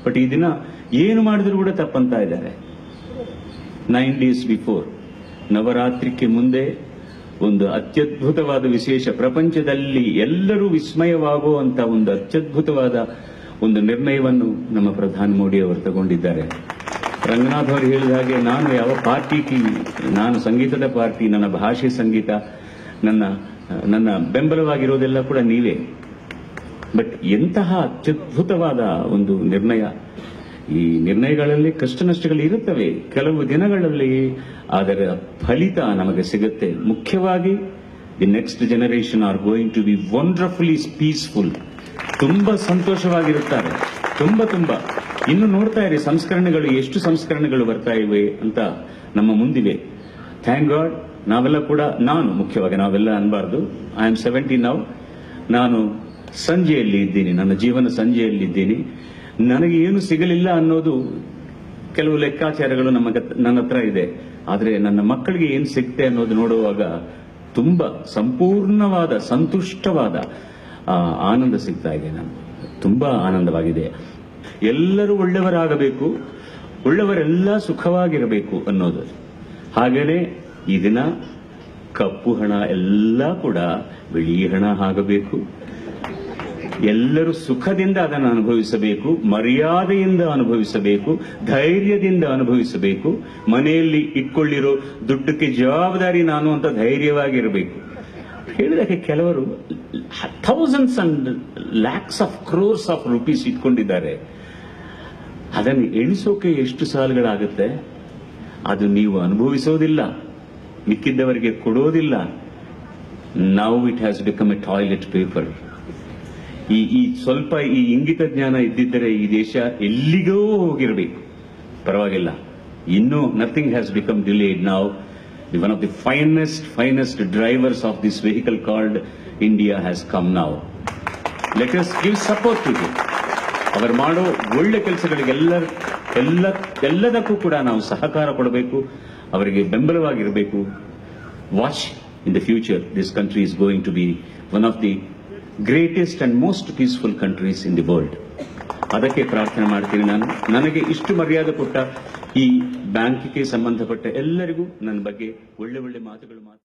But ಈ ದಿನ ಏನು ಮಾಡಿದ್ರು ಕೂಡ ತಪ್ಪಂತ ಇದ್ದಾರೆ. 9 days ಬಿಫೋರ್ ನವರಾತ್ರಿಕ್ಕೆ ಮುಂದೆ ಒಂದು ಅತ್ಯದ್ಭುತವಾದ ವಿಶೇಷ, ಪ್ರಪಂಚದಲ್ಲಿ ಎಲ್ಲರೂ ವಿಸ್ಮಯವಾಗುವಂತ ಒಂದು ಅತ್ಯದ್ಭುತವಾದ ಒಂದು ನಿರ್ಣಯವನ್ನು ನಮ್ಮ ಪ್ರಧಾನಿ ಮೋದಿ ಅವರು ತಗೊಂಡಿದ್ದಾರೆ. ರಂಗನಾಥ್ ಅವರು ಹೇಳಿದ ಹಾಗೆ, ನಾನು ಯಾವ ಪಾರ್ಟಿಗೆ, ನಾನು ಸಂಗೀತದ ಪಾರ್ಟಿ, ನನ್ನ ಭಾಷೆ ಸಂಗೀತ, ನನ್ನ ಬೆಂಬಲವಾಗಿರೋದೆಲ್ಲ ಕೂಡ ನೀವೇ. ಬಟ್ ಎಂತಹ ಅತ್ಯದ್ಭುತವಾದ ಒಂದು ನಿರ್ಣಯ. ಈ ನಿರ್ಣಯಗಳಲ್ಲಿ ಕಷ್ಟ ನಷ್ಟಗಳು ಇರುತ್ತವೆ ಕೆಲವು ದಿನಗಳಲ್ಲಿ, ಅದರ ಫಲಿತ ನಮಗೆ ಸಿಗುತ್ತೆ. ಮುಖ್ಯವಾಗಿ the next generation are going to be wonderfully peaceful. ತುಂಬಾ ಸಂತೋಷವಾಗಿರುತ್ತಾರೆ. ತುಂಬಾ ಇನ್ನು ನೋಡ್ತಾ ಇರಿ ಸಂಸ್ಕರಣೆಗಳು, ಎಷ್ಟು ಸಂಸ್ಕರಣೆಗಳು ಬರ್ತಾ ಇವೆ ಅಂತ ನಮ್ಮ ಮುಂದಿವೆ. Thank god. ನಾವೆಲ್ಲ ಕೂಡ, ನಾನು ಮುಖ್ಯವಾಗಿ, ನಾವೆಲ್ಲ ಅನ್ಬಾರ್ದು, ಐ ಆಮ್ 70 ನೌ. ನಾನು ಸಂಜೆಯಲ್ಲಿ ಇದ್ದೀನಿ, ನನ್ನ ಜೀವನ ಸಂಜೆಯಲ್ಲಿದ್ದೀನಿ. ನನಗೆ ಏನು ಸಿಗಲಿಲ್ಲ ಅನ್ನೋದು ಕೆಲವು ಲೆಕ್ಕಾಚಾರಗಳು ನನ್ನ ಹತ್ರ ಇದೆ. ಆದರೆ ನನ್ನ ಮಕ್ಕಳಿಗೆ ಏನು ಸಿಗುತ್ತೆ ಅನ್ನೋದು ನೋಡುವಾಗ ತುಂಬಾ ಸಂಪೂರ್ಣವಾದ, ಸಂತುಷ್ಟವಾದ ಆನಂದ ಸಿಗ್ತಾ ಇದೆ. ನನಗೆ ತುಂಬಾ ಆನಂದವಾಗಿದೆ. ಎಲ್ಲರೂ ಒಳ್ಳೆಯವರಾಗಬೇಕು, ಒಳ್ಳೆಯವರೆಲ್ಲ ಸುಖವಾಗಿರಬೇಕು ಅನ್ನೋದು. ಹಾಗೇನೆ ಈ ದಿನ ಕಪ್ಪು ಹಣ ಎಲ್ಲ ಕೂಡ ಬಿಳಿ ಹಣ ಆಗಬೇಕು. ಎಲ್ಲರೂ ಸುಖದಿಂದ ಅದನ್ನು ಅನುಭವಿಸಬೇಕು, ಮರ್ಯಾದೆಯಿಂದ ಅನುಭವಿಸಬೇಕು, ಧೈರ್ಯದಿಂದ ಅನುಭವಿಸಬೇಕು. ಮನೆಯಲ್ಲಿ ಇಟ್ಕೊಳ್ಳಿರೋ ದುಡ್ಡಕ್ಕೆ ಜವಾಬ್ದಾರಿ ನಾನು ಅಂತ ಧೈರ್ಯವಾಗಿರಬೇಕು. ಹೇಳಿದಕ್ಕೆ ಕೆಲವರು thousands and lakhs of crores of rupees ಇಟ್ಕೊಂಡಿದ್ದಾರೆ. ಅದನ್ನು ಎಣಿಸೋಕೆ ಎಷ್ಟು ಸಾಲುಗಳಾಗುತ್ತೆ. ಅದು ನೀವು ಅನುಭವಿಸೋದಿಲ್ಲ, ಮಿಕ್ಕಿದ್ದವರಿಗೆ ಕೊಡೋದಿಲ್ಲ. Now it has become A toilet paper. ಈ ಸ್ವಲ್ಪ ಈ ಇಂಗಿತ ಜ್ಞಾನ ಇದ್ದಿದ್ದರೆ ಈ ದೇಶ ಎಲ್ಲಿಗೋ ಹೋಗಿರಬೇಕು. ಪರವಾಗಿಲ್ಲ, ಇನ್ನೂ ನಥಿಂಗ್ ಹ್ಯಾಸ್ ಬಿಕಮ್ ಡಿಲೇಡ್. ನಾವು one of the finest drivers of this vehicle called India has come now. Let us give support to him. ಅವರು ಮಾಡೋ ಒಳ್ಳೆ ಕೆಲಸಗಳಿಗೆಲ್ಲದಕ್ಕೂ ಕೂಡ ನಾವು ಸಹಕಾರ ಕೊಡಬೇಕು, ಅವರಿಗೆ ಬೆಂಬಲವಾಗಿರಬೇಕು. Watch in the future this country is going to be one of the greatest and most peaceful countries in the world. ಅದಕ್ಕೆ ಪ್ರಾರ್ಥನೆ ಮಾಡ್ತೀನಿ ನಾನು. ನನಗೆ ಇಷ್ಟು ಮರ್ಯಾದೆ ಕೊಟ್ಟ ಈ ಬ್ಯಾಂಕಿಗೆ ಸಂಬಂಧಪಟ್ಟ ಎಲ್ಲರಿಗೂ ನನ್ನ ಬಗ್ಗೆ ಒಳ್ಳೆ ಮಾತುಗಳು